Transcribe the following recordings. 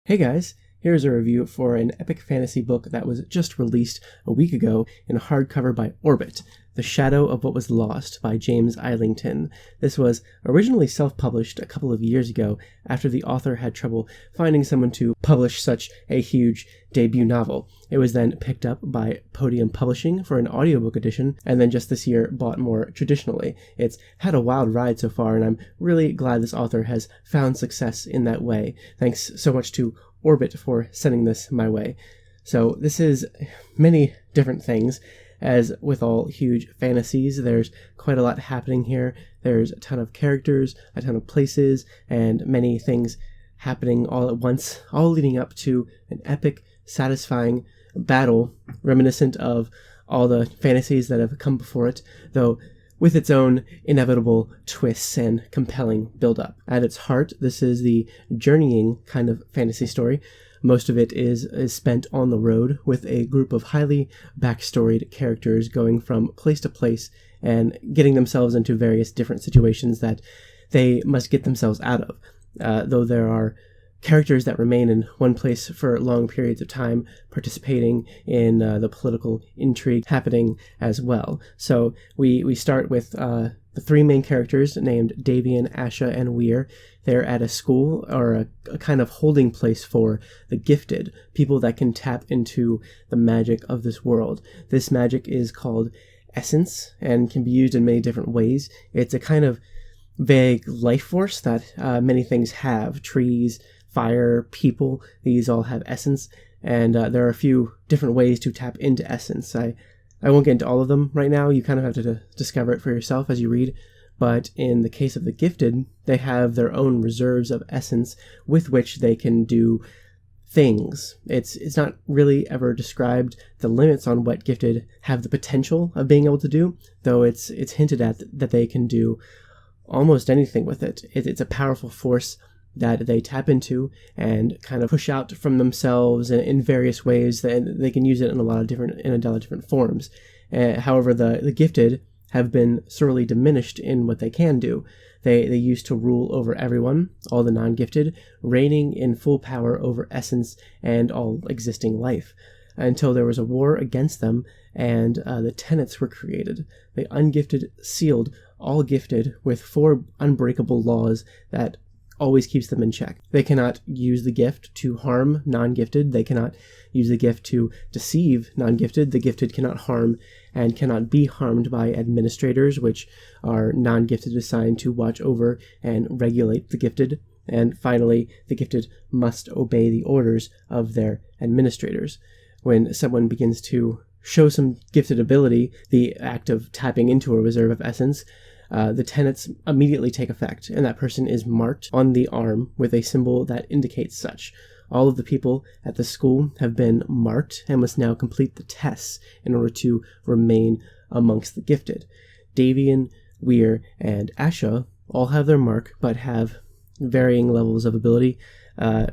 Hey guys, here's a review for an epic fantasy book that was just released a week ago in hardcover by Orbit, The Shadow of What Was Lost by James Islington. This was originally self-published a couple of years ago after the author had trouble finding someone to publish such a huge debut novel. It was then picked up by Podium Publishing for an audiobook edition, and then just this year bought more traditionally. It's had a wild ride so far, and I'm really glad this author has found success in that way. Thanks so much to Orbit for sending this my way. So this is many different things. As with all huge fantasies, there's quite a lot happening here. There's a ton of characters, a ton of places, and many things happening all at once, all leading up to an epic, satisfying battle reminiscent of all the fantasies that have come before it, though with its own inevitable twists and compelling build-up. At its heart, this is the journeying kind of fantasy story. Most of it is spent on the road with a group of highly backstoried characters going from place to place and getting themselves into various different situations that they must get themselves out of. Though there are characters that remain in one place for long periods of time, participating in the political intrigue happening as well. So we start with the three main characters named Davian, Asha, and Weir. They're at a school or a kind of holding place for the gifted, people that can tap into the magic of this world. This magic is called essence and can be used in many different ways. It's a kind of vague life force that many things have. Trees, fire, people, these all have essence, and there are a few different ways to tap into essence. I won't get into all of them right now. You kind of have to discover it for yourself as you read. But in the case of the gifted, they have their own reserves of essence with which they can do things. It's not really ever described the limits on what gifted have the potential of being able to do, though it's hinted at that they can do almost anything with it. It's a powerful force that they tap into and kind of push out from themselves in various ways. That they can use it in a lot of different forms. However, the gifted have been sorely diminished in what they can do. They used to rule over everyone, all the non-gifted, reigning in full power over essence and all existing life, until there was a war against them and the tenets were created. The ungifted sealed all gifted with 4 unbreakable laws that always keeps them in check. They cannot use the gift to harm non-gifted. They cannot use the gift to deceive non-gifted. The gifted cannot harm and cannot be harmed by administrators, which are non-gifted assigned to watch over and regulate the gifted. And finally, the gifted must obey the orders of their administrators. When someone begins to show some gifted ability, the act of tapping into a reserve of essence, the tenets immediately take effect, and that person is marked on the arm with a symbol that indicates such. All of the people at the school have been marked and must now complete the tests in order to remain amongst the gifted. Davian, Weir, and Asha all have their mark, but have varying levels of ability.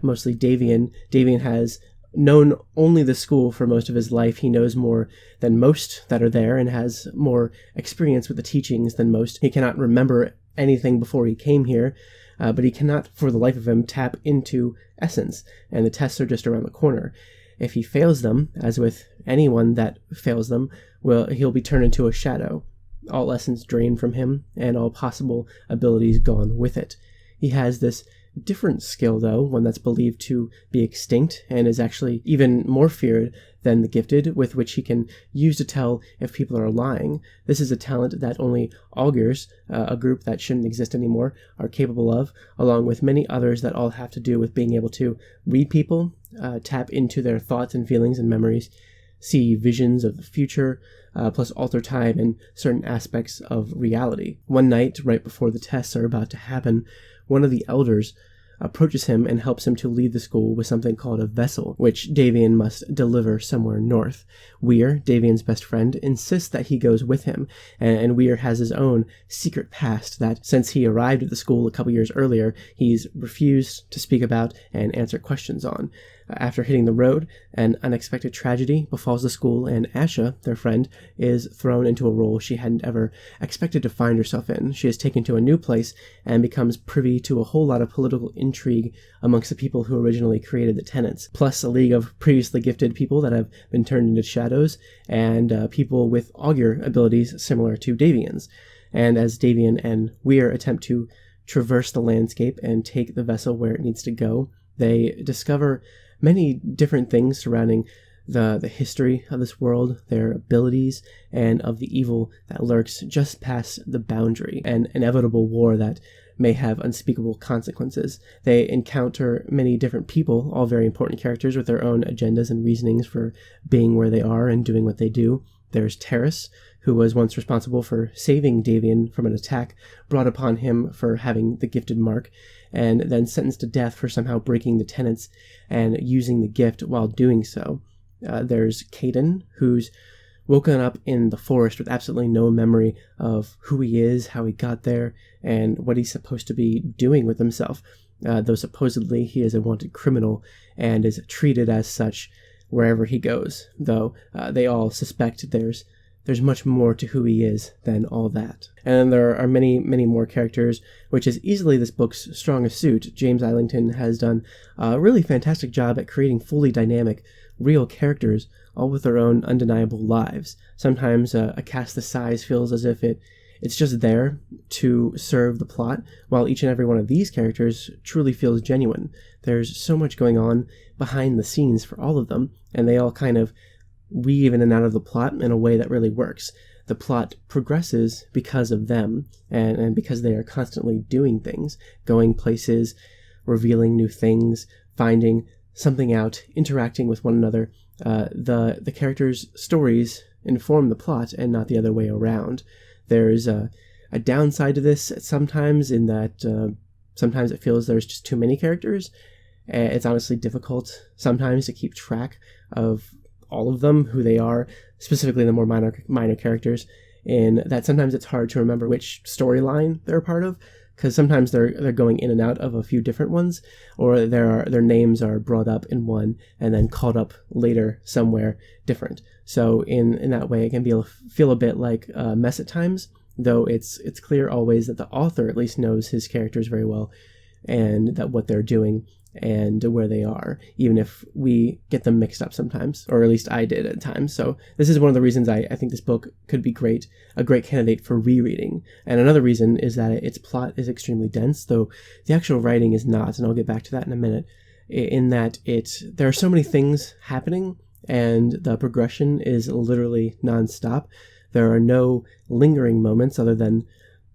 Mostly Davian. Davian has known only the school for most of his life. He knows more than most that are there and has more experience with the teachings than most. He cannot remember anything before he came here, but he cannot, for the life of him, tap into essence, and the tests are just around the corner. If he fails them, as with anyone that fails them, he'll be turned into a shadow, all essence drained from him, and all possible abilities gone with it. He has this different skill, though, one that's believed to be extinct and is actually even more feared than the gifted, with which he can use to tell if people are lying. This is a talent that only augurs, a group that shouldn't exist anymore, are capable of, along with many others that all have to do with being able to read people, tap into their thoughts and feelings and memories, see visions of the future, plus alter time and certain aspects of reality. One night, right before the tests are about to happen, one of the elders approaches him and helps him to lead the school with something called a vessel, which Davian must deliver somewhere north. Weir, Davian's best friend, insists that he goes with him, and Weir has his own secret past that, since he arrived at the school a couple years earlier, he's refused to speak about and answer questions on. After hitting the road, an unexpected tragedy befalls the school, and Asha, their friend, is thrown into a role she hadn't ever expected to find herself in. She is taken to a new place and becomes privy to a whole lot of political intrigue amongst the people who originally created the tenets, plus a league of previously gifted people that have been turned into shadows, and people with augur abilities similar to Davian's. And as Davian and Weir attempt to traverse the landscape and take the vessel where it needs to go, they discover many different things surrounding the history of this world, their abilities, and of the evil that lurks just past the boundary, an inevitable war that may have unspeakable consequences. They encounter many different people, all very important characters with their own agendas and reasonings for being where they are and doing what they do. There's Terrace, who was once responsible for saving Davian from an attack brought upon him for having the gifted mark, and then sentenced to death for somehow breaking the tenets and using the gift while doing so. There's Caden, who's woken up in the forest with absolutely no memory of who he is, how he got there, and what he's supposed to be doing with himself, though supposedly he is a wanted criminal and is treated as such wherever he goes, though they all suspect there's much more to who he is than all that. And there are many, many more characters, which is easily this book's strongest suit. James Islington has done a really fantastic job at creating fully dynamic, real characters, all with their own undeniable lives. Sometimes a cast this size feels as if it's just there to serve the plot, while each and every one of these characters truly feels genuine. There's so much going on behind the scenes for all of them, and they all kind of weave in and out of the plot in a way that really works. The plot progresses because of them, and because they are constantly doing things, going places, revealing new things, finding something out, interacting with one another. The characters' stories inform the plot and not the other way around. There's a downside to this sometimes, in that sometimes it feels there's just too many characters. It's honestly difficult sometimes to keep track of all of them, who they are, specifically the more minor characters, in that sometimes it's hard to remember which storyline they're a part of, because sometimes they're going in and out of a few different ones, or their names are brought up in one and then called up later somewhere different. So in that way, it can feel a bit like a mess at times, though it's clear always that the author at least knows his characters very well, and that what they're doing and where they are, even if we get them mixed up sometimes, or at least I did at times. So this is one of the reasons I think this book could be a great candidate for rereading. And another reason is that its plot is extremely dense, though the actual writing is not, and I'll get back to that in a minute, in that there are so many things happening, and the progression is literally nonstop. There are no lingering moments other than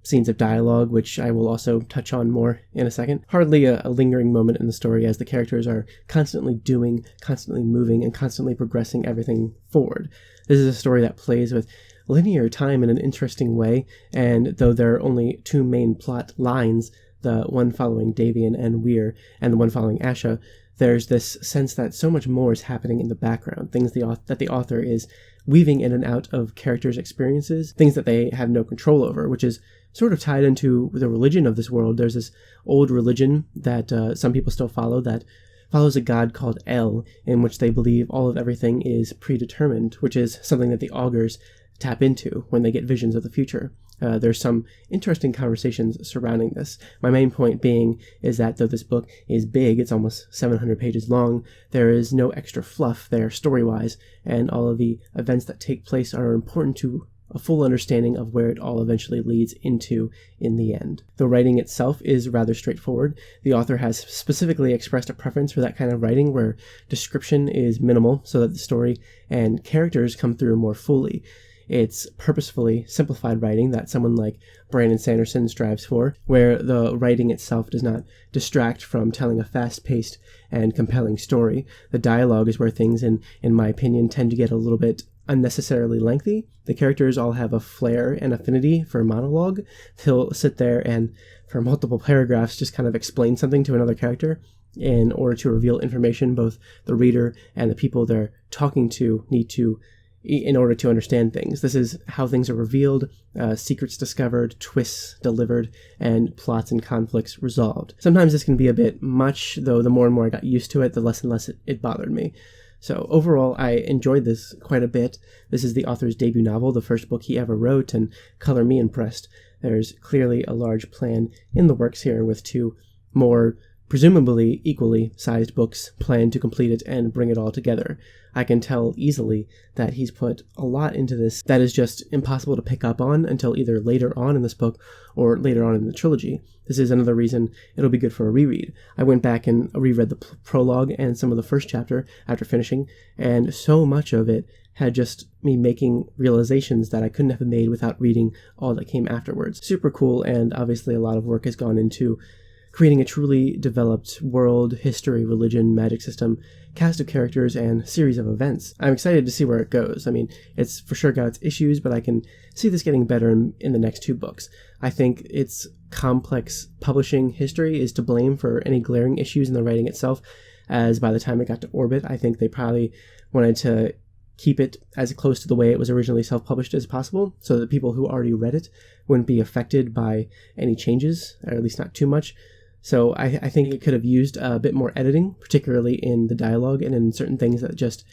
scenes of dialogue, which I will also touch on more in a second. Hardly a lingering moment in the story, as the characters are constantly doing, constantly moving, and constantly progressing everything forward. This is a story that plays with linear time in an interesting way, and though there are only two main plot lines, the one following Davian and Weir, and the one following Asha, there's this sense that so much more is happening in the background, things that the author is weaving in and out of characters' experiences, things that they have no control over, which is sort of tied into the religion of this world. There's this old religion that some people still follow, that follows a god called El, in which they believe all of everything is predetermined, which is something that the augurs tap into when they get visions of the future. There's some interesting conversations surrounding this. My main point being is that though this book is big, it's almost 700 pages long, there is no extra fluff there story-wise, and all of the events that take place are important to a full understanding of where it all eventually leads into in the end. The writing itself is rather straightforward. The author has specifically expressed a preference for that kind of writing where description is minimal so that the story and characters come through more fully. It's purposefully simplified writing that someone like Brandon Sanderson strives for, where the writing itself does not distract from telling a fast-paced and compelling story. The dialogue is where things, in my opinion, tend to get a little bit unnecessarily lengthy. The characters all have a flair and affinity for monologue. They'll sit there and, for multiple paragraphs, just kind of explain something to another character in order to reveal information both the reader and the people they're talking to need to in order to understand things. This is how things are revealed, secrets discovered, twists delivered, and plots and conflicts resolved. Sometimes this can be a bit much, though the more and more I got used to it, the less and less it bothered me. So overall, I enjoyed this quite a bit. This is the author's debut novel, the first book he ever wrote, and color me impressed. There's clearly a large plan in the works here with two more presumably equally sized books plan to complete it and bring it all together. I can tell easily that he's put a lot into this that is just impossible to pick up on until either later on in this book or later on in the trilogy. This is another reason it'll be good for a reread. I went back and reread the prologue and some of the first chapter after finishing, and so much of it had just me making realizations that I couldn't have made without reading all that came afterwards. Super cool, and obviously a lot of work has gone into creating a truly developed world, history, religion, magic system, cast of characters, and series of events. I'm excited to see where it goes. I mean, it's for sure got its issues, but I can see this getting better in the next 2 books. I think its complex publishing history is to blame for any glaring issues in the writing itself, as by the time it got to Orbit, I think they probably wanted to keep it as close to the way it was originally self-published as possible, so that people who already read it wouldn't be affected by any changes, or at least not too much. So I think it could have used a bit more editing, particularly in the dialogue and in certain things that just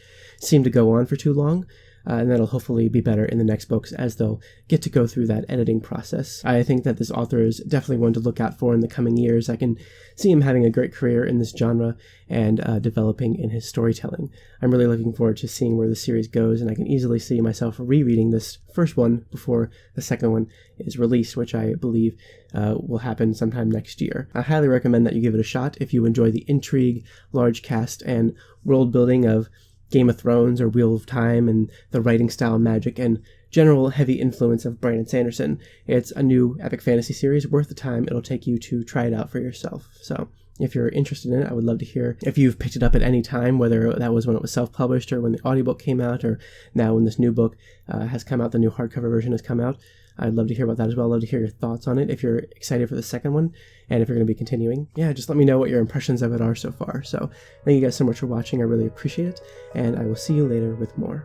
seem to go on for too long. And that'll hopefully be better in the next books as they'll get to go through that editing process. I think that this author is definitely one to look out for in the coming years. I can see him having a great career in this genre and developing in his storytelling. I'm really looking forward to seeing where the series goes, and I can easily see myself rereading this first one before the second one is released, which I believe will happen sometime next year. I highly recommend that you give it a shot if you enjoy the intrigue, large cast, and world building of Game of Thrones or Wheel of Time, and the writing style, magic, and general heavy influence of Brandon Sanderson. It's a new epic fantasy series worth the time it'll take you to try it out for yourself. So if you're interested in it, I would love to hear if you've picked it up at any time, whether that was when it was self-published or when the audiobook came out, or now when this new book has come out, the new hardcover version has come out. I'd love to hear about that as well. I'd love to hear your thoughts on it if you're excited for the second one and if you're going to be continuing. Yeah, just let me know what your impressions of it are so far. So thank you guys so much for watching. I really appreciate it, and I will see you later with more.